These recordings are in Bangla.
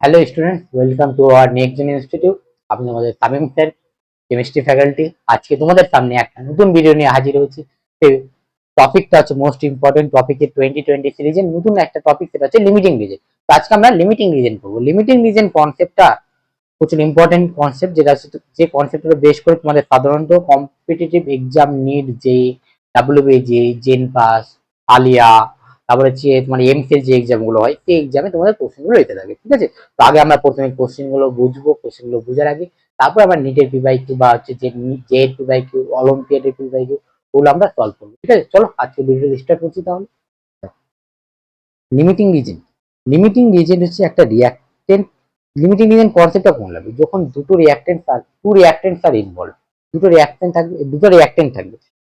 Hello student, welcome to our next gen institute. আমি তোমাদের তামিম স্যার, কেমিস্ট্রি ফ্যাকাল্টি। আজকে তোমাদের সামনে একটা নতুন ভিডিও নিয়ে হাজির হয়েছি। টপিকটা হচ্ছে মোস্ট ইম্পর্টেন্ট টপিক এর 2020 সিরিজের নতুন একটা টপিক, সেটা হচ্ছে লিমিটিং রিজন। তো আজকে আমরা লিমিটিং রিজন করবো। লিমিটিং রিজন কনসেপ্টটা প্রচুর ইম্পর্টেন্ট কনসেপ্ট, যেটা যে কনসেপ্টটা বেশ করে তোমাদের সাধারণত competitive exam, NEET, JEE, WBJEE, JENPAS, Aliah, তারপরে হচ্ছে তোমার এমসিএল যে এক্সাম গুলো হয়, সেই এক্সামে তোমাদের কোশ্চেন গুলো রেখে থাকে। ঠিক আছে, তো আগে আমরা প্রথমে কোশ্চেন গুলো বুঝবো, কোশ্চেন গুলো বুঝার আগে তারপর আমরা নিটের পিবাইকিউ বা হচ্ছে যে জেড পিবাইকিউ, অলিম্পিয়াডের পিবাইকিউ, ওগুলো আমরা সলভ করবো। ঠিক আছে, চলো আজকে ভিডিও স্টার্ট করছি তাহলে। Limiting reason. লিমিটিং রিজন হচ্ছে একটা রিয়াক্টেন্ট। লিমিটিং রিজন কনসেপ্টটা কোন লাগবে যখন টু রিয়াক্টেন্টস আর ইনভলভ। দুটো রিয়াক্টেন্ট থাকবে।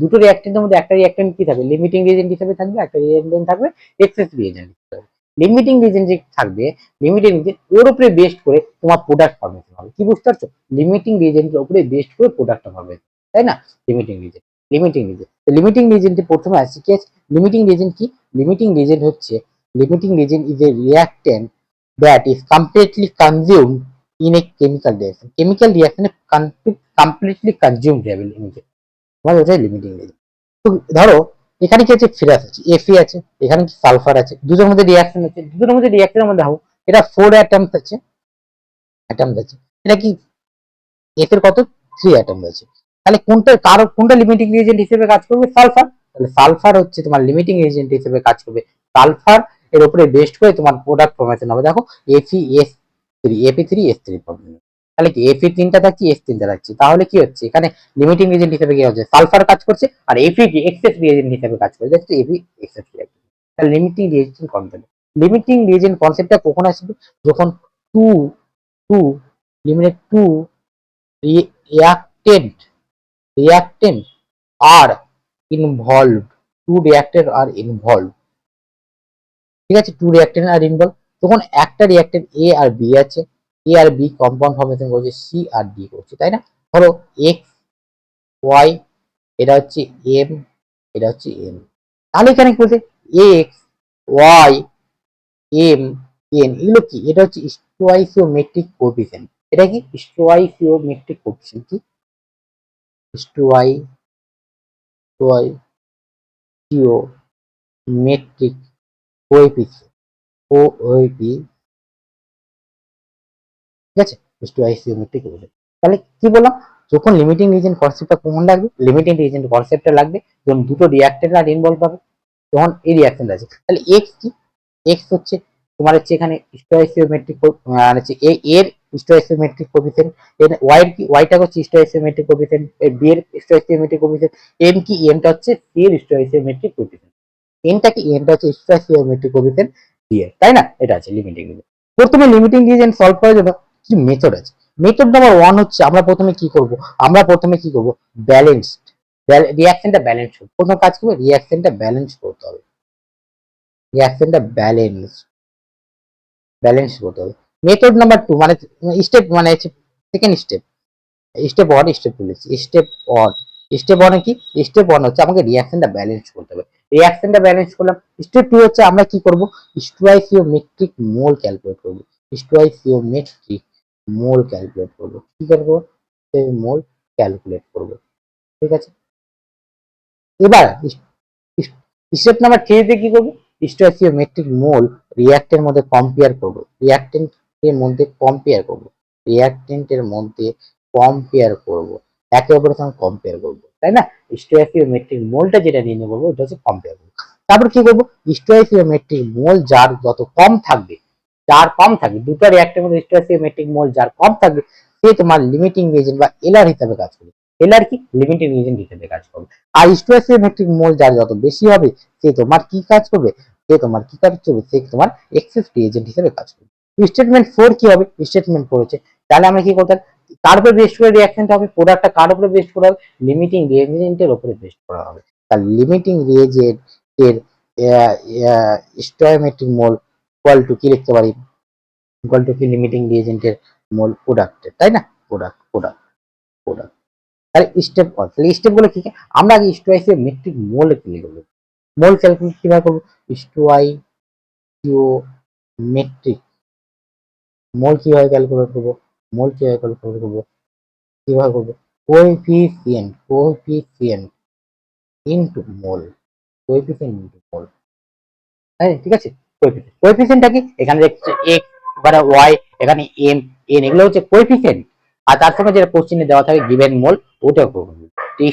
দুটো রিয়াক্টেন্টের মধ্যে একটা রিয়াক্টেন্ট কি থাকবে, লিমিটিং রিজেন্ট হিসেবে থাকবে, একটা রিয়াক্টেন্ট থাকবে এক্সেস রিজেন্ট হিসেবে। লিমিটিং রিজন যে থাকবে, লিমিটিং রিজন ওর উপরে বেস্ট করে তোমার প্রোডাক্ট ফরমেশন হবে। কি বুঝতে পারছো? লিমিটিং রিজেন্টের উপরে বেস্ট করে প্রোডাক্টটা হবে, তাই না? Limiting reason, limiting reason, limiting রিজেন্টে প্রথমে আসছে কি আছে? লিমিটিং রিজন কি? লিমিটিং রিজন হচ্ছে, limiting reagent is a reactant that is completely consumed in a chemical reaction. Chemical reaction completely consumed তোমার ওটাই লিমিটিং রিজন। তো ধরো এখানে কি আছে? ফেরাস আছে, এফি আছে, এখানে কি সালফার আছে, দুটোর মধ্যে রিয়াকশন আছে। দুটোর মধ্যে রিয়াকশনের মধ্যে দেখো, এটা 4 অ্যাটমস আছে, এটা কি এফ এর কত? 3 অ্যাটম আছে। তাহলে কোনটা লিমিটিং রিয়েজেন্ট হিসেবে কাজ করবে? সালফার। তাহলে সালফার হচ্ছে তোমার লিমিটিং রিয়েজেন্ট হিসেবে কাজ করবে। সালফার এর উপরে বেস্ট করে তোমার প্রোডাক্ট ফরমেশন হবে। দেখো এফি3 প্রবলেম। তাহলে কি এফি তিনটা থাকছে, এস তিনটা থাকছে, তাহলে কি হচ্ছে এখানে? লিমিটিং রিয়েজেন্ট হিসেবে কি হচ্ছে? সালফার কাজ করছে, আর এফি কি এক্সেস রিয়েজেন্ট হিসেবে কাজ করছে। দেখছো, এফি এক্সেস রিয়েজেন্ট। তাহলে limiting reagent concept, limiting reagent কনসেপ্টটা কখন আসবে? যখন two two limited two reactant reactant are involved, two reactant are involved। ঠিক আছে, টু রিয়াক্টেন্ট আর ইনভলভ। তখন একটা রিয়াক্টেন্ট এ আর বি আছে, এ আর বি কম্পাউন্ড ফর্মেশন করছে, সি আর ডি করছে, তাই না? ধরো এক্স ওয়াই, এটা হচ্ছে এম, এটা হচ্ছে এন। তাহলে এখানে কি বলছে? এক্স ওয়াই এম এন, এগুলো কি? এটা হচ্ছে স্টোয়াইসিওমেট্রিক কোএফিসিয়েন্ট। এটা কি? স্টোয়াইসিওমেট্রিক কোএফিসিয়েন্ট। কি? স্টোয়াই স্টোয়াইসিওমেট্রিক কোএফিসিয়েন্ট, কোএফি, ঠিক আছে? স্টোয়াইসিওমেট্রিক কোএফিসিয়েন্ট। তাহলে কি বললাম? যখন লিমিটিং রিজেন্ট কনসেপ্টটা কমন লাগবে, লিমিটিং রিজেন্ট কনসেপ্টটা লাগবে যখন দুটো রিঅ্যাক্টেন্ট আর ইনভলভ হবে, তখন এই রিঅ্যাকশন আছে। তাহলে এক্স কি? এক্স হচ্ছে তোমার হচ্ছে এখানে স্টোয়াইসিওমেট্রিক, মানে হচ্ছে এ এর স্টোয়াইসিওমেট্রিক কোএফিসিয়েন্ট। এর ওয়াই এর কি? ওয়াইটা হচ্ছে স্টোয়াইসিওমেট্রিক কোএফিসিয়েন্ট, এর বি এর স্টোয়াইসিওমেট্রিক কোএফিসিয়েন্ট। এম কি? এমটা হচ্ছে সি এর স্টোয়াইসিওমেট্রিক কোএফিসিয়েন্ট। এনটা কি? এনটা হচ্ছে স্টোয়াইসিওমেট্রিক কোএফিসিয়েন্ট ডি এর, তাই না? এটা আছে লিমিটিং রিজন। প্রথমে লিমিটিং রিজন সলভ করার জন্য কিছু মেথড আছে। মেথড নাম্বার 1 হচ্ছে, আমরা প্রথমে কি করব? আমরা প্রথমে কি করব? ব্যালেন্সড রিঅ্যাকশনটা ব্যালেন্স করব। প্রথম কাজ করব, রিঅ্যাকশনটা ব্যালেন্স করতে হবে। রিঅ্যাকশনটা ব্যালেন্স করতে হবে। মেথড নাম্বার 2 মানে স্টেপ, মানে হচ্ছে সেকেন্ড স্টেপ। স্টেপ 1, স্টেপ 2 লিখছি। স্টেপ 1, স্টেপ 1 কি? স্টেপ 1 হচ্ছে আমাকে রিঅ্যাকশনটা ব্যালেন্স করতে হবে। রিঅ্যাকশনটা ব্যালেন্স করলাম। স্টেপ 2 হচ্ছে আমরা কি করব? স্টোয়াইসিওমেট্রিক মোল ক্যালকুলেট করব। স্টোয়াইসিওমেট্রিক মোল ক্যালকুলেট করব। কি করব? মোল ক্যালকুলেট করব। ঠিক আছে, এবার স্টেপ নাম্বার 3 তে কি করব? স্টোয়াইসিওমেট্রিক মোল রিঅ্যাক্টেন্টের মধ্যে কম্পেয়ার করব। রিঅ্যাক্টেন্টের মধ্যে কম্পেয়ার করব। রিঅ্যাক্টেন্টের মধ্যে কম্পেয়ার করব। একে অপরের সঙ্গে কম্পেয়ার করব, তাই না? স্টোয়াইসিওমেট্রিক মোলটা যেটা নির্ণয় করব, ওটা হচ্ছে কম্পেয়ার করব। তারপর কি করব? স্টোয়াইসিওমেট্রিক মোল যার যত কম থাকবে, যার কম থাকবে, দুটো রিঅ্যাক্টেন্টের মধ্যে স্টোয়াইসিওমেট্রিক মোল যার কম থাকবে, সে তোমার লিমিটিং রিজেন্ট বা এলআর হিসাবে কাজ করবে। এলআর কি? লিমিটিং রিজেন্ট হিসেবে কাজ করবে। আর স্টোয়াইসিওমেট্রিক মোল যার যত বেশি হবে, সে তোমার কি কাজ করবে? সে তোমার এক্সেস রিএজেন্ট হিসেবে কাজ করবে। স্টেটমেন্ট 4 কি হবে? স্টেটমেন্ট 4 হচ্ছে, তাহলে আমরা কি করতে হবে? কার উপরে বেস্ট করে রিঅ্যাকশনটা হবে? প্রোডাক্টটা কার উপরে বেস্ট করা হবে? লিমিটিং রিএজেন্টের উপরে বেস্ট করা হবে। তাহলে লিমিটিং রিএজেন্ট এর স্টোয়াইমেট্রিক মোল ইকুয়াল টু কি লিখতে পারি? ইকুয়াল টু কি? লিমিটিং রিএজেন্টের মোল প্রোডাক্টের, তাই না? প্রোডাক্ট। তাহলে স্টেপ 1, তাহলে স্টেপ গুলো কি কি? আমরা আগে স্টোয়াইসিওমেট্রিক মোল ক্লিয়ার করব। মোল ক্যালকুলেট কিভাবে করব? স্টোয়াইসিওমেট্রিক মোল কিভাবে ক্যালকুলেট করবো, মোল কিভাবে ক্যালকুলেট করবো, কিভাবে করবো, কোএফিসিয়েন্ট ইনটু মোল, কোএফিসিয়েন্ট ইনটু মোল। হ্যাঁ ঠিক আছে, কোএফিসিয়েন্টটা কি, এখানে দেখছে এক্স, এখানে ওয়াই, এখানে এম, এন, এগুলো হচ্ছে কোএফিসিয়েন্ট। আর তার সঙ্গে যেটা কোশ্চেনে দেওয়া থাকে গিভেন মোল, ওটা করবে।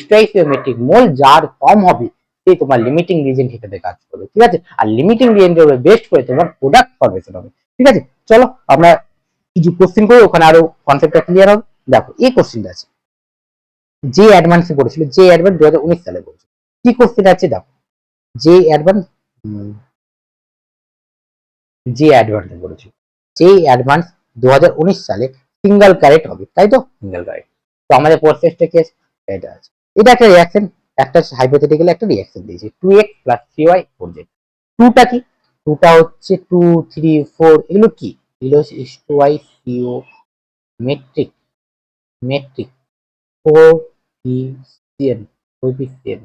স্টয়কিওমেট্রিক মোল যার কম হবে সেই তোমার লিমিটিং রিজেন্ট হিসেবে কাজ করবে, ঠিক আছে। আর লিমিটিং রিজেন্টের উপরে বেস্ট করে তোমার প্রোডাক্ট ফরমেশন হবে, ঠিক আছে। চলো আমরা কিছু কোশ্চেন করি, ওখানে আরো কনসেপ্টটা ক্লিয়ার হবে। দেখো এই কোশ্চেনটা আছে, যে অ্যাডভান্স করেছিল, যে অ্যাডভান্স 2019 সালে করেছিল, কি কোশ্চেন আছে দেখো, যে অ্যাডভান্স, যে অ্যাডভান্স করেছিল, যে অ্যাডভান্স 2019 সালে সিঙ্গেল ক্যারেট হবে, তাই তো, সিঙ্গেল ক্যারেট। তো আমাদের প্রসেসটা কি আছে, এটা আছে, এটা একটা রিঅ্যাকশন, একটা হাইপোথেটিক্যালি একটা রিঅ্যাকশন দিয়েছি 2x + 3y 4z। 2টা কি, 2টা হচ্ছে 2 3 4, এগুলো কি, এগুলো হচ্ছে stoichiometric metric coefficient, coefficient,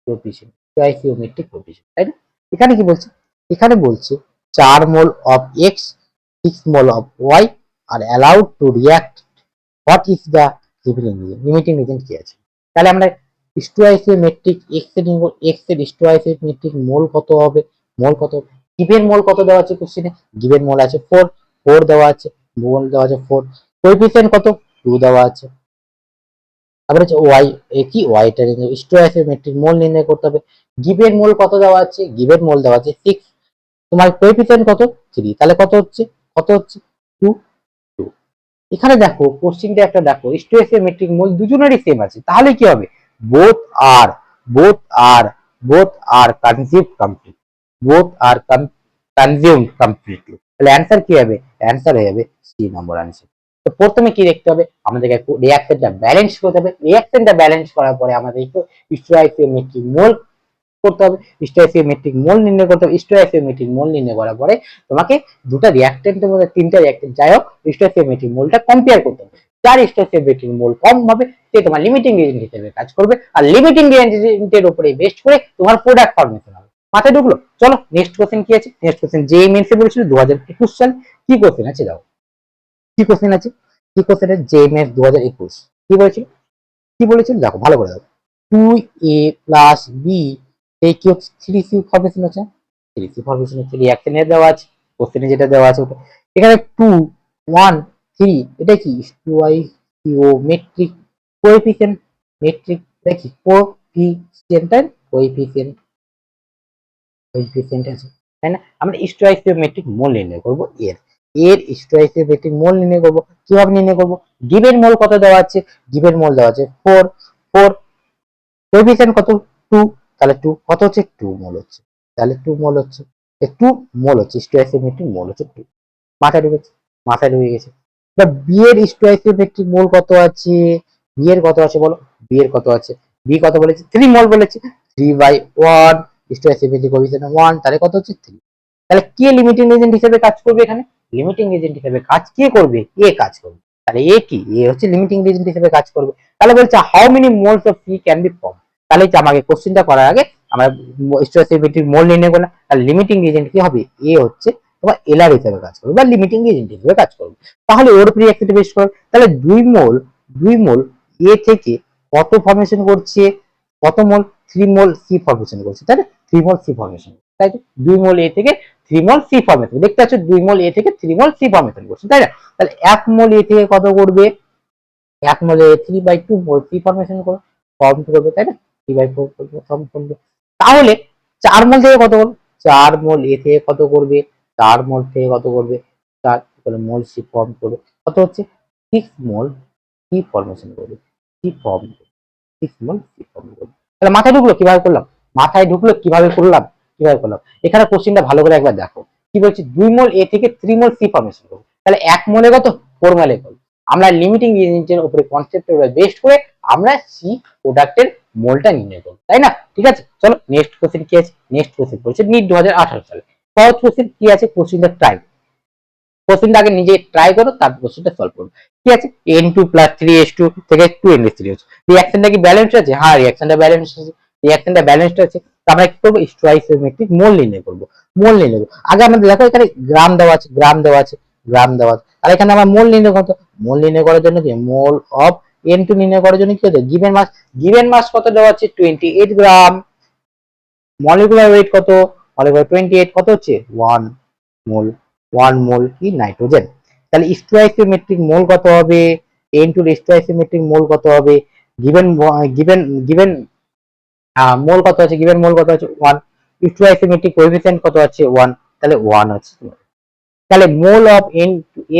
coefficient, stoichiometric coefficient, তাই না। এখানে কি বলছে, এখানে বলছে 4 mole of x, 6 mole of y আর allowed to react, what is the limiting region কি আছে। তাহলে আমরা স্টোয়াইকিওমেট্রিক x এর নিব, x এর স্টোয়াইকিওমেট্রিক মোল কত হবে, মোল কত, গিভেন মোল কত দেওয়া আছে কোশ্চেনে, গিভেন মোল আছে 4, 4 দেওয়া আছে, মোল দেওয়া আছে 4, কোএফিসিয়েন্ট কত 2 দেওয়া আছে। তারপরে হচ্ছে ওয়াই, কি ওয়াইটা স্টোয়াইকিওমেট্রিক মোল নির্ণয় করতে হবে, গিভেন মোল কত দেওয়া আছে, গিভেন মোল দেওয়া আছে 6, তোমার কোএফিসিয়েন্ট কত 3, তাহলে কত হচ্ছে, কত হচ্ছে 2, 2। এখানে দেখো কোশ্চেনটা একটা দেখো, স্টোয়াইকিওমেট্রিক মোল দুজনেরই সেম আছে, তাহলে কি হবে, বোথ আর, বোথ আর, বোথ আর কনজিউমড কমপ্লিট, বোথ আর কনজিউমড কমপ্লিটলি, তাহলে অ্যান্সার কি হবে, অ্যান্সার হয়ে যাবে সি নম্বর অ্যান্সার। তো প্রথমে কি দেখতে হবে, আমাদেরকে রিঅ্যাকশনটা ব্যালেন্স করতে হবে, রিঅ্যাকশনটা ব্যালেন্স করার পরে আমাদের একটু স্টোয়াইকিওমেট্রিক মোল করতে হবে, স্টোয়াইকিওমেট্রিক মোল নির্ণয় করতে হবে, স্টোয়াইকিওমেট্রিক মোল নির্ণয় করার পরে তোমাকে দুটো রিঅ্যাকটেন্টের মধ্যে, তিনটা রিঅ্যাকটেন্ট যাই হোক, স্টোয়াইকিওমেট্রিক মোলটা কম্পেয়ার করতে হবে, যার স্টোয়াইকিওমেট্রিক মোল কম হবে সে তোমার লিমিটিং এজেন্ট হিসেবে কাজ করবে, আর লিমিটিং এজেন্টের উপরে বেস্ট করে তোমার প্রোডাক্ট ফরমেশন হবে। মাথায় ঢুকলো, চলো নেক্সট কোশ্চেন কি আছে, নেক্সট কোশ্চেন যে মেন্সে বলেছিল 2021 সাল, কি কোশ্চেন আছে দাও, কি কোশ্চেন আছে, কি কোশ্চেন আছে, যে মেন্স 2021 কি বলেছিল, কি বলেছিল দেখো ভালো করে দেখো, 2a + b এই কি হচ্ছে, 3c ফরমেশন হচ্ছে, 3c ফরমেশন হচ্ছে, রিঅ্যাকশনে দেওয়া আছে, কোশ্চেনে যেটা দেওয়া আছে ওটা, এখানে 2 1 3, এটা কি স্টোয়াইকিওমেট্রিক কোএফিসিয়েন্ট, মেট্রিক এটা কি কোএফিসিয়েন্টের কোএফিসিয়েন্ট, কোএফিসিয়েন্ট আছে, তাই না। আমরা স্টোয়াইকিওমেট্রিক মোল নির্ণয় করব এর, এর স্টোয়াইকিওমেট্রিক মোল নির্ণয় করব, কিভাবে নির্ণয় করব, গিভেন মোল কত দেওয়া আছে, গিভেন মোল দেওয়া আছে 4, 4, কোএফিসিয়েন্ট কত 2, তাহলে 2 কত হচ্ছে 2 মোল হচ্ছে, তাহলে 2 মোল হচ্ছে, 2 মোল হচ্ছে, স্টোয়াইকিওমেট্রিক মোল হচ্ছে 2। মাথায় ঢুকেছে, মাথায় ঢুকে গেছে। এবার বি এর স্টোয়াইকিওমেট্রিক মোল কত আছে, বি এর কত আছে বলো, বি এর কত আছে, বি কত বলেছে 3 মোল বলেছে, 3/1 স্টোয়াইকিওমেট্রিক কোএফিসিয়েন্ট 1, তাহলে কত হচ্ছে 3। তাহলে কে লিমিটিং এজেন্ট হিসেবে কাজ করবে, এখানে লিমিটিং এজেন্ট হিসেবে কাজ কে করবে, এ কাজ করবে, তাহলে এ কি, এ হচ্ছে লিমিটিং এজেন্ট হিসেবে কাজ করবে। তাহলে বলছে how many moles of C can be form, তাহলে আমাকে কোশ্চেনটা করার আগে আমরা স্টোয়াইকিওমেট্রিক মোল নির্ণয় করলাম, তাহলে লিমিটিং এজেন্ট কি হবে, এ হচ্ছে তোমার এলআর হিসেবে কাজ করবে বা লিমিটিং এজেন্ট হিসেবে কাজ করবে। তাহলে ওর উপরে রিঅ্যাকশনটা বেশ করবে, তাহলে 2 মোল এ থেকে কত ফরমেশন করছে, কত মোল 3 মোল সি ফরমেশন করছে, তাই না, 3 মোল সি ফরমেশন, তাই তো 2 মোল এ থেকে 3 মোল সি ফরমেশন, দেখতে পাচ্ছ 2 মোল এ থেকে 3 মোল সি ফরমেশন করছে, তাই না। তাহলে 1 মোল এ থেকে কত করবে, 1 মোল এ 3/2 মোল সি ফরমেশন ফর্ম করবে, তাই না, 3/4 ফর্ম করবে। তাহলে 4 মোল থেকে কত করবে, 4 মোল এ থেকে কত করবে, 4 মোল থেকে কত করবে, 4 তাহলে মোল সি ফর্ম করবে, কত হচ্ছে 6 মোল সি ফরমেশন করবে, সি ফর্ম 6 মোল সি ফর্ম করবে। তাহলে মাথায় ঢুকলো কিভাবে করলাম, মাথায় ঢুকলো কিভাবে করলাম, কিভাবে করলাম। এখানে কোশ্চেনটা ভালো করে একবার দেখো, কি বলছি 2 মোল এ থেকে 3 মোল সি ফরমেশন করবে, তাহলে 1 মোলে কত 4 মোলে কত, আমরা লিমিটিং এজেন্টের উপরে কনসেপ্টের উপরে বেস্ট করে আমরা সি প্রোডাক্টের মোলটা নির্ণয় করব, তাই না। ঠিক আছে, চলো নেক্সট কোশ্চেন কি আছে, নেক্সট কোশ্চেন বলছে নিট 2018 সালে, সহজ কোশ্চেন কি আছে, কোশ্চেনটা ট্রাই, কোশ্চেনটা আগে নিজে ট্রাই করো, তারপর কোশ্চেনটা সলভ করো। কি আছে, n2 + 3s2 থেকে 2n3 হচ্ছে, রিঅ্যাকশনটা কি ব্যালেন্স আছে, হ্যাঁ রিঅ্যাকশনটা ব্যালেন্স আছে, রিঅ্যাকশনটা ব্যালেন্সড আছে। তো আমরা কি করব, স্টোয়াইকিওমেট্রিক মোল নির্ণয় করব, মোল নির্ণয় করব। আগে আমাদের দেখো এখানে গ্রাম দেওয়া আছে, গ্রাম দেওয়া আছে, গ্রাম দেওয়া আছে, তাহলে এখানে আমার মোল নির্ণয় করতে, মোল নির্ণয় করার জন্য কি মোল অফ N2 নির্ণয় করার জন্য কি হচ্ছে গিভেন মাস কত দেওয়া আছে 28 গ্রাম, মলিকুলার ওয়েট কত, মলিকুলার 28 কত হচ্ছে 1 মোল, 1 মোল কি নাইট্রোজেন। তাহলে স্টোয়াইকিওমেট্রিক মোল কত হবে, N2 এর স্টোয়াইকিওমেট্রিক মোল কত হবে, গিভেন গিভেন গিভেন মোল কত আছে, গিভেন মোল কত আছে 1, স্টোয়াইকিওমেট্রিক কোএফিসিয়েন্ট কত আছে 1, তাহলে 1 আছে। তাহলে মোল অফ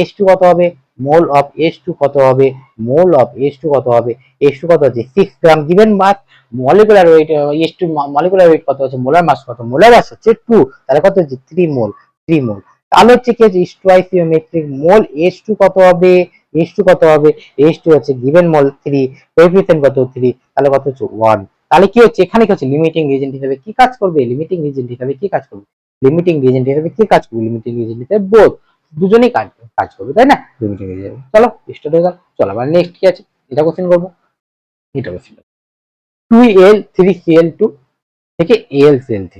H2 কত হবে, মোল অফ H2 কত হবে, মোল অফ H2 কত হবে, H2 কত আছে 6 গ্রাম, given mass molecular weight H2 molecular weight কত আছে, মোলার মাস কত, মোলার মাস হচ্ছে 2, তাহলে কত হচ্ছে 3 মোল, 3 মোল। তাহলে হচ্ছে কি আছে স্টোয়াইকিওমেট্রিক মোল H2 কত হবে, H2 কত হবে, H2 হচ্ছে গিভেন মোল 3, কোএফিসিয়েন্ট কত 3, তাহলে কত হচ্ছে 1। তাহলে কি হচ্ছে এখানে কি হচ্ছে লিমিটিং রিজেন্ট হিসেবে কি কাজ করবে, লিমিটিং রিজেন্ট হিসেবে কি কাজ করবে, লিমিটিং রিজেন্ট হিসেবে কি কাজ করবে, লিমিটিং রিজেন্ট হিসেবে বোথ, দুজনেই কাজ করবে, তাই না, লিমিটিং রিজেন্ট। চলো স্টার্ট হয়ে গেল, চলো আবার নেক্সট কি আছে এটা কোশ্চেন করবো, এটা কোশ্চেন 2L3Cl2 থেকে AlCl3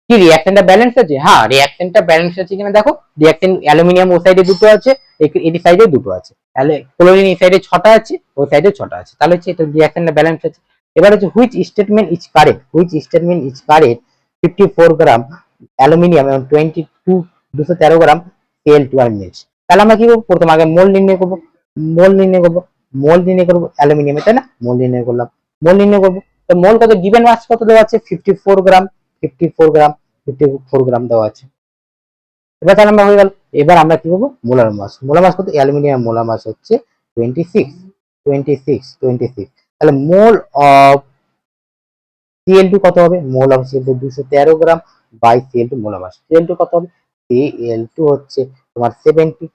কি রিঅ্যাকশনটা ব্যালেন্স আছে, হ্যাঁ রিঅ্যাকশনটা ব্যালেন্স আছে কিনা দেখো, রিঅ্যাকশন অ্যালুমিনিয়াম ও সাইডে দুটো আছে, এই সাইডে দুটো আছে, তাহলে ক্লোরিন এই সাইডে 6টা আছে, ওই সাইডে 6টা আছে, তাহলে হচ্ছে এটা রিঅ্যাকশনটা ব্যালেন্স আছে। এবার হচ্ছে which statement is correct, which statement is correct 54 gram aluminium এবং 213 গ্রাম Cl2 আর মিক্স। তাহলে আমরা কি করবো, প্রথম আগে মোল নির্ণয় করবো, মোল নির্ণয় করবো, মোল নির্ণয় করবো অ্যালুমিনিয়ামে, তাই না, মোল নির্ণয় করলাম, মোল নির্ণয় করবো। তো মোল কত, গিভেন মাস কত দেওয়া আছে 54 গ্রাম, 54 গ্রাম, 54 গ্রাম দেওয়া আছে। এবার তাহলে আমরা হয়ে গেল, এবার আমরা কি করবো মোলার মাস, মোলার মাস কত, অ্যালুমিনিয়াম মোলার মাস হচ্ছে 26, তাহলে মোল অফ Cl2 কত হবে, mole of Cl2 213 gram by Cl2 molar mass, Cl2 কত হবে, Cl2 হচ্ছে তোমার 70,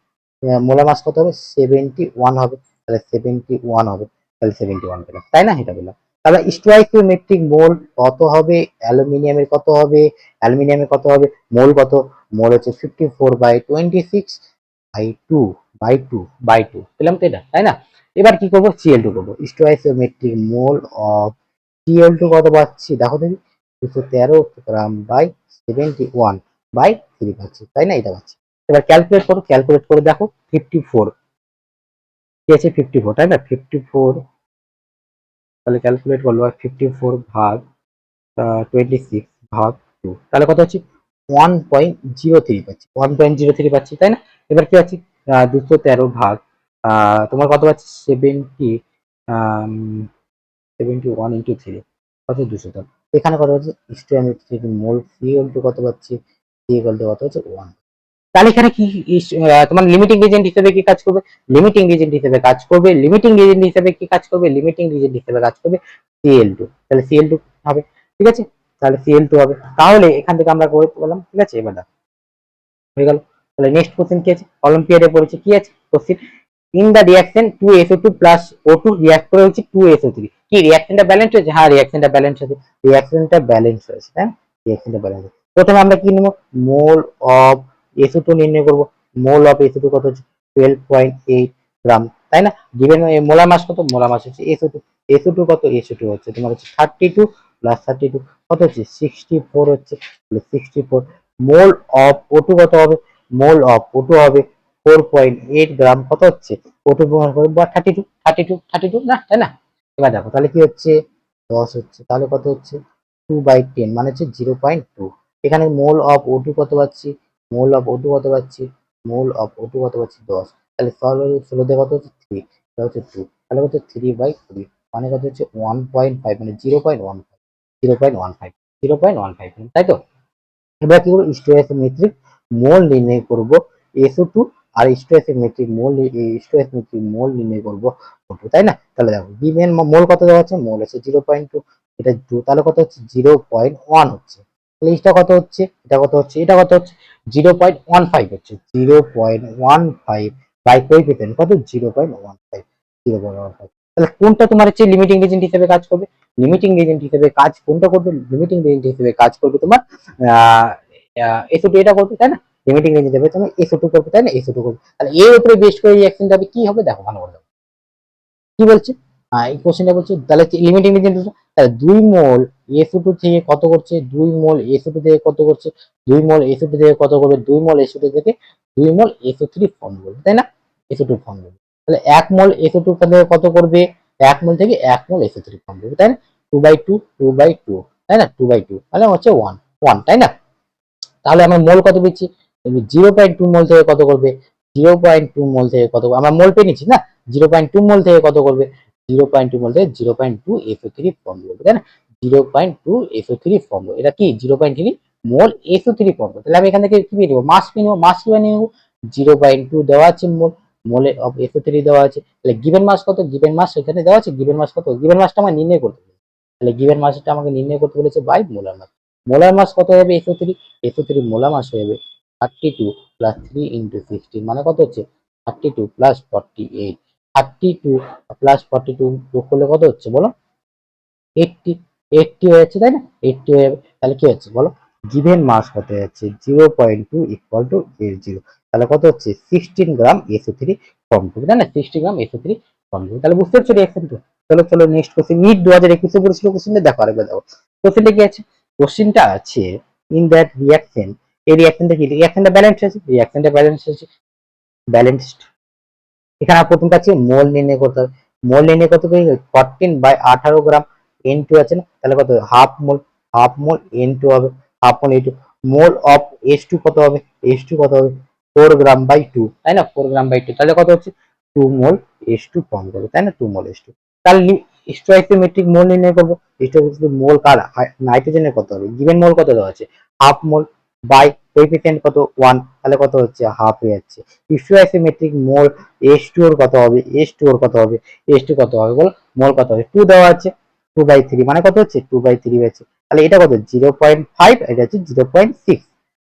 মোলার মাস কত হবে 71 হবে, তাহলে 71 হবে, তাহলে 71 পেলাম, তাই না, এটা পেলাম। তাহলে স্টোয়াইকিওমেট্রিক মোল কত হবে, অ্যালুমিনিয়ামের কত হবে, অ্যালুমিনিয়ামের কত হবে, মোল কত, মোল হচ্ছে 54/26 বাই 2 পেলাম তো এটা, তাই না। এবার কি করবো Cl2 করবো, স্টোয়াইকিওমেট্রিক মোল অফ Cl2 কত পাচ্ছি দেখো দেখি, 213 গ্রাম বাই 71/3 পাচ্ছি, তাই না, এটা পাচ্ছি। এবার ক্যালকুলেট করো, ক্যালকুলেট করে দেখো 54 কি আছে 54, তাই না 54, তাহলে ক্যালকুলেট করলো 54 ভাগ 26 ভাগ 2, তাহলে কত হচ্ছে 1.03 পাচ্ছি, 1.03 পাচ্ছি, তাই না। এবার কি আছে 213 ভাগ তোমার কত পাচ্ছি 71 ইন্টু 3 কত 200, এখানে কত হচ্ছে স্টোয়াইকিওমেট্রিক মোল Cl2 কত পাচ্ছি, Cl2 কত হচ্ছে 1। তাহলে এখানে কি তোমার লিমিটিং রিজেন্ট হিসেবে কি কাজ করবে, লিমিটিং রিজেন্ট হিসেবে কাজ করবে, লিমিটিং রিজেন্ট হিসেবে কি কাজ করবে, লিমিটিং রিজেন্ট হিসেবে কাজ করবে Cl2, তাহলে Cl2 হবে, ঠিক আছে, তাহলে Cl2 হবে। তাহলে এখান থেকে আমরা করে পেলাম, ঠিক আছে। এবার হয়ে গেল, তাহলে নেক্সট কোশ্চেন কি আছে, অলিম্পিয়াডে পড়েছে কি আছে question, in the reaction 2SO2 plus O2 react করে হচ্ছে 2SO3 কি রিঅ্যাকশনটা ব্যালেন্স হয়েছে, হ্যাঁ রিঅ্যাকশনটা ব্যালেন্স হয়েছে, রিঅ্যাকশনটা ব্যালেন্স হয়েছে, হ্যাঁ রিঅ্যাকশনটা ব্যালেন্স। প্রথমে আমরা কি নেব, মোল অফ SO2 নির্ণয় করব, মোল অফ SO2 কত হচ্ছে 12.8 গ্রাম, তাই না, গিভেন মোলার মাস কত, মোলার মাস হচ্ছে SO2, SO2 কত, SO2 হচ্ছে তোমার হচ্ছে 32 প্লাস 32 কত হচ্ছে 64 হচ্ছে, 64। মোল অফ O2 কত হবে, মোল অফ O2 হবে 4.8 গ্রাম, কত হচ্ছে O2 বা 32 না, তাই না। এবার দেখো তাহলে কি হচ্ছে 10 হচ্ছে, তাহলে কত হচ্ছে 2/10 মানে হচ্ছে 0.2। এখানে মোল অফ O2 কত পাচ্ছি, মোল অফ O2 কত পাচ্ছি, মোল অফ O2 কত পাচ্ছি 10, তাহলে 16 দিয়ে কত হচ্ছে 3, এটা হচ্ছে 2, তাহলে কত 3/2 মানে কত হচ্ছে 1.5 মানে 0.15, 0.15, 0.15, তাই তো। এবার কি করবো স্টোয়াইকিওমেট্রিক মোল নির্ণয় করব SO2 আর স্টোয়াইকিওমেট্রিক মোল নির্ণয় করব O2, তাই না। তাহলে দেখো গিভেন মোল কত দেওয়া আছে, মোল আছে 0.2, এটা 2, তাহলে কত হচ্ছে 0.1 হচ্ছে, তাহলে এটা কত হচ্ছে, এটা কত হচ্ছে, এটা কত হচ্ছে 0.15 হচ্ছে, 0.15 বাই কোএফিসিয়েন্ট কত 0.15, 0.15। তাহলে কোনটা তোমার হচ্ছে লিমিটিং রিজেন্ট হিসেবে কাজ করবে, লিমিটিং রিজেন্ট হিসেবে কাজ কোনটা করবে, লিমিটিং রিজেন্ট হিসেবে কাজ করবে তোমার SO2, এটা করবে, তাই না, লিমিটিং রেঞ্জ দেবে তুমি SO2 করবে, তাই না, SO2 করবে। তাহলে এর উপরে বেস করে রিঅ্যাকশনটা হবে কি হবে দেখো ভালো করে দেখো কি বলছে, এই কোশ্চেনটা বলছে তাহলে লিমিটিং রেঞ্জ, তাহলে 2 মোল SO2 থেকে কত করছে, 2 মোল SO2 থেকে কত করছে, 2 মোল SO2 থেকে কত করবে, 2 মোল SO2 থেকে 2 মোল SO3 ফর্ম করবে, তাই না। SO2 ফর্ম করবে। তাহলে 1 মোল SO2 কত করবে, 1 মোল থেকে 1 মোল SO3 ফর্ম করবে, তাই না? 2/2 তাই না, 2/2 তাহলে হচ্ছে 1 তাই না? তাহলে আমরা মোল কত পেয়েছি, 0.2 মোল থেকে কত করবে, 0.2 মোল থেকে কত, আমরা মোল পেয়ে নিচ্ছি না, 0.2 মোল থেকে কত করবে, 0.2 মোল থেকে 0.2 SO3 ফর্ম করবে, তাই না? 0.2 SO3 ফর্ম করবে, এটা কি 0.3 মোল SO3 ফর্ম করবে। তাহলে আমি এখান থেকে কি পেয়ে নেবো, মাস পেয়ে নেবো, মাস কিভাবে নেবো, 0.2 দেওয়া আছে মোল, মোলে অফ SO3 দেওয়া আছে, তাহলে গিভেন মাস কত, গিভেন মাস এখানে দেওয়া আছে, গিভেন মাস কত, গিভেন মাসটা আমার নির্ণয় করতে হবে, তাহলে গিভেন মাসটা আমাকে নির্ণয় করতে বলেছে by molar mass. Molar mass কত হবে SO3, SO3 মোলার মাস হয়ে যাবে 32 প্লাস 3 ইন্টু 16 মানে কত হচ্ছে 32 প্লাস 48, 32 প্লাস 42 যোগ করলে কত হচ্ছে বলো, 80, 80 হয়ে যাচ্ছে তাই না, 80 হয়ে যাবে। তাহলে কি হচ্ছে বলো, গিভেন মাস কত যাচ্ছে 0.2 ইকুয়াল টু 0, তাহলে কত হচ্ছে 16 গ্রাম SO3 ফর্ম করবে, তাই না, 60 গ্রাম SO3 ফর্ম করবে। তাহলে বুঝতে পারছো রিঅ্যাকশন তো। চলো চলো নেক্সট কোশ্চেন, নিট 2021 করেছিল কোশ্চেনটা দেখো আরেকবার দেখো কোশ্চেনটা কি আছে, কোশ্চেনটা আছে ইন দ্যাট রিঅ্যাকশন, এই রিঅ্যাকশনটা কি, রিঅ্যাকশনটা ব্যালেন্স আছে, রিঅ্যাকশনটা ব্যালেন্স আছে, ব্যালেন্সড। এখানে প্রথমটা আছে মোল নির্ণয় করতে হবে, মোল নির্ণয় করতে গেলে 14/18 গ্রাম N2 আছে না, তাহলে কত হাফ মোল N2 হবে, half mole N2, mole of H2 কত হবে, H2 কত হবে 4 গ্রাম বাই 2 তাই না, 4 গ্রাম বাই 2 তাহলে কত হচ্ছে 2 মোল H2 ফর্ম করবে, তাই না, 2 মোল H2। তাহলে স্টয়কিওমেট্রিক মোল নির্ণয় করবো, স্টয়কিওমেট্রিক মোল কার, নাইট্রোজেনের কত হবে, গিভেন মোল কত দেওয়া আছে হাফ মোল বাই কোএফিসিয়েন্ট কত 1, তাহলে কত হচ্ছে হাফ হয়ে যাচ্ছে। স্টয়কিওমেট্রিক মোল H2 এর কত হবে, H2 এর কত হবে, H2 কত হবে বলো, মোল কত হবে 2 দেওয়া আছে, 2/3 মানে কত হচ্ছে 2/3 হচ্ছে, তাহলে এটা কত 0.5, এটা হচ্ছে 0.6,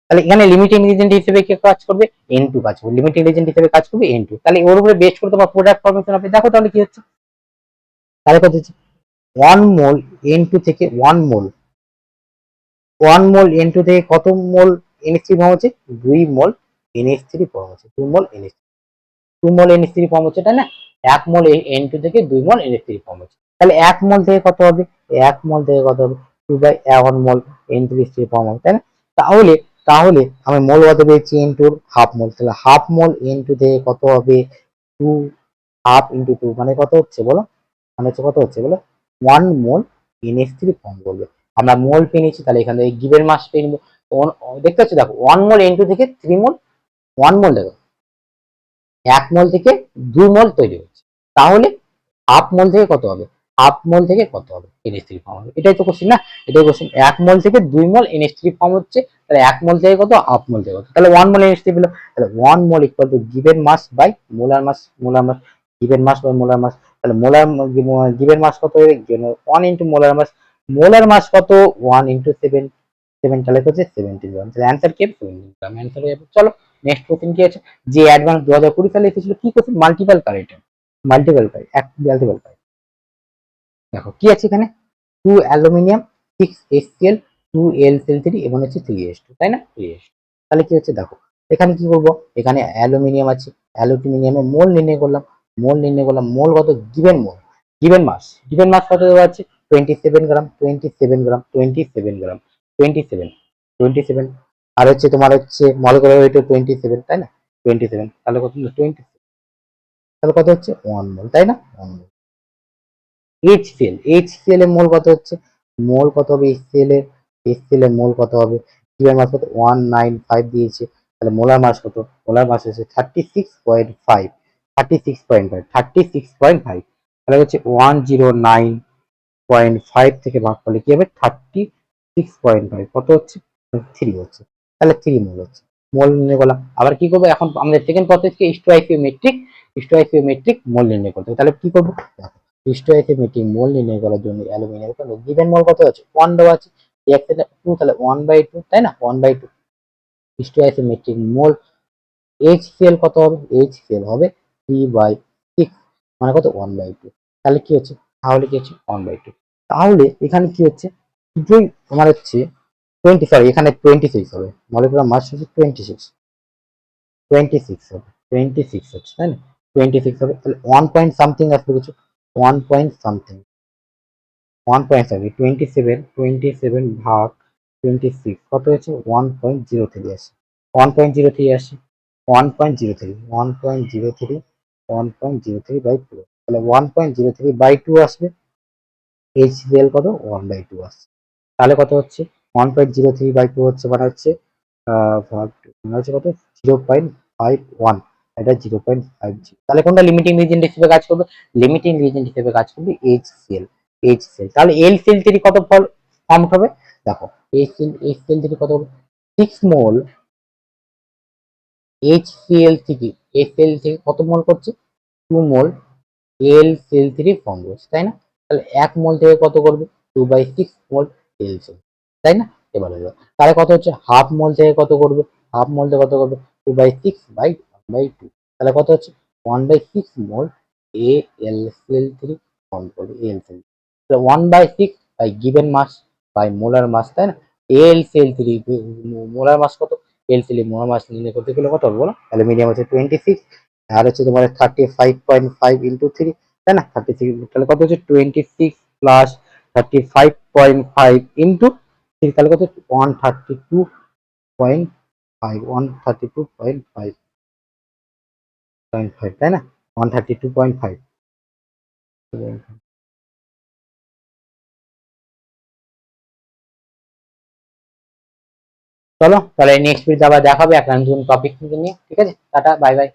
তাহলে এখানে লিমিটিং এজেন্ট হিসেবে কে কাজ করবে, N2 কাজ করবে, লিমিটিং এজেন্ট হিসেবে কাজ করবে N2, তাহলে ওর উপরে বেস করে তোমার প্রোডাক্ট ফর্মেশন হবে, দেখো তাহলে কি হচ্ছে, তাহলে কত হচ্ছে 1 মোল N2 থেকে 1 মোল N2 থেকে কত মোল NH3 ফর্ম হচ্ছে, 2 মোল NH3 ফর্ম হচ্ছে, 2 মোল NH3, 2 মোল NH3 ফর্ম হচ্ছে তাই না, 1 মোল N2 থেকে 2 মোল NH3 ফর্ম হচ্ছে, তাহলে 1 মোল থেকে কত হবে, 1 মোল থেকে কত হবে 2/1 মোল N3 ফর্ম হবে, তাই না? তাহলে তাহলে আমি মোল কত পেয়েছি N2 হাফ মোল, তাহলে হাফ মোল N2 থেকে কত হবে 2, হাফ ইন্টু 2 মানে কত হচ্ছে বলো, মানে হচ্ছে কত হচ্ছে বলো 1 মোল NH3 ফর্ম করবে। আমরা মোল পেয়ে নিচ্ছি, তাহলে এখান থেকে গিভেন মাস পেয়ে নিবো, দেখতে পাচ্ছি দেখো 1 মোল N2 থেকে 3 মোল, 1 মোল দেখো 1 মোল থেকে 2 মোল তৈরি হচ্ছে, তাহলে হাফ মোল থেকে কত হবে, হাফ মোল থেকে কত হবে NH3 ফর্ম হবে, এটাই তো কোশ্চেন না, এটাই কোশ্চেন 1 মোল থেকে 2 মোল NH3 ফর্ম হচ্ছে, তাহলে 1 মোল থেকে কত, হাফ মোল থেকে কত, তাহলে 1 মোল NH3 পেলো, তাহলে 1 mole equal to given mass by molar mass, molar mass, given mass by molar mass, তাহলে মোলার গিভেন মাস কত হবে 1 ইন্টু মোলার মাস কত 1 ইন্টু 7, 7 তাহলে হচ্ছে 70 গ্রাম, তাহলে অ্যান্সার কি 70 গ্রাম অ্যান্সার হয়ে যাবে। চলো নেক্সট কোশ্চেন কি আছে, যে অ্যাডভান্স 2020 সালে এসেছিল কি question, multiple current, multiple current এক মাল্টিপল কারেন্ট, দেখো কি আছে এখানে 2 অ্যালুমিনিয়াম 6 HCl 2 LCl3 এবং হচ্ছে 3H2 তাই না, 3H2, তাহলে কি হচ্ছে দেখো এখানে কি করব, এখানে অ্যালুমিনিয়াম আছে, অ্যালুমিনিয়ামের মোল নির্ণয় করলাম, মোল কত, গিভেন মাস কত দেওয়া আছে 27 গ্রাম 27 গ্রাম 27 গ্রাম 27 27, আর হচ্ছে তোমার হচ্ছে মলিকুলার ওয়েট 27 তাই না, 27 তাহলে কত 20, তাহলে কত হচ্ছে 1 মোল তাই না, 1 মোল। HCl এর মোল কত হচ্ছে, মোল কত হবে HCl এর মোল কত হবে, গিভেন মাস কত 195 দিয়েছে, তাহলে মোলার মাস কত, মোলার মাস হচ্ছে 36.5, 36.5, 36.5, তাহলে হচ্ছে 109.5 থেকে ভাগ করলে কি হবে 36.5 কত হচ্ছে 3 হচ্ছে, তাহলে 3 মোল হচ্ছে, মোল নির্ণয় করলাম। আবার কি করবো এখন আমাদের সেকেন্ড প্রসেস কি স্টোয়াইকিওমেট্রিক মোল নির্ণয় করতে হবে, তাহলে কি করবো স্টোয়াইকিওমেট্রিক মোল নির্ণয় করার জন্য অ্যালুমিনিয়াম গিভেন মোল কত আছে 1 দেওয়া আছে, রিঅ্যাকশনটা 2 তাহলে 1/2 তাই না, 1/2 স্টোয়াইকিওমেট্রিক মোল HCl কত হবে, HCl হবে 3/6 মানে কত 1/2, তাহলে কি হচ্ছে, তাহলে কি হচ্ছে 1/2, তাহলে এখানে কি হচ্ছে দুটোই তোমার হচ্ছে 20, সরি এখানে 26 হবে, মলিকুলার মাস হচ্ছে 26, 26 হবে 26 হচ্ছে তাই না, 26 হবে, তাহলে 1 পয়েন্ট সামথিং আসবে কিছু, 1 পয়েন্ট সামথিং, 1 পয়েন্ট সরি 27 ভাগ 26 কত হচ্ছে 1.03 আসে, 1.03 আসে, 1.03, 1.03 1.03/2, তাহলে 1.03/2 আসবে, HCl কত 1/2 আসছে, তাহলে কত হচ্ছে 1.03/2 হচ্ছে মানে হচ্ছে মানে হচ্ছে কত 0.51, এটা 0.50, তাহলে কোনটা লিমিটিং রিজেন্ট হিসেবে কাজ করবে, লিমিটিং রিজেন্ট হিসেবে কাজ করবে HCl। তাহলে LCl3 কত ফর্ম হবে, দেখো HCl3 কত হবে 6 মোল, HCl থেকে কত মোল করছে 2 মোল LCl3 ফর্ম করছে, তাই না, তাহলে 1 মোল থেকে কত করবে 2/6 মোল LCl, তাই না, এবার তাহলে কত হচ্ছে হাফ মোল থেকে কত করবে, হাফ মোল থেকে কত করবে 2/6/1/2, তাহলে কত হচ্ছে 1/6 মোল AlCl3 ফর্ম করবে AlCl, তাহলে 1/6 by given mass by molar mass, তাই না, AlCl3 মোলার মাস কত, LCl মোলার মাস নির্ণয় করতে গেলে কত হবে বলো, তাহলে মিডিয়াম হচ্ছে 26 আর হচ্ছে তোমার 35.5 ইন্টু 3, তাই না 36, তাহলে কত হচ্ছে 26 প্লাস 35.5 ইন্টু 3, তাহলে কত 132.5, 132.5, তাই না 132.5। চলো তাহলে নেক্সট ভিডিওতে আবার দেখাবে একটা নতুন টপিক নিয়ে, ঠিক আছে, টাটা বাই বাই।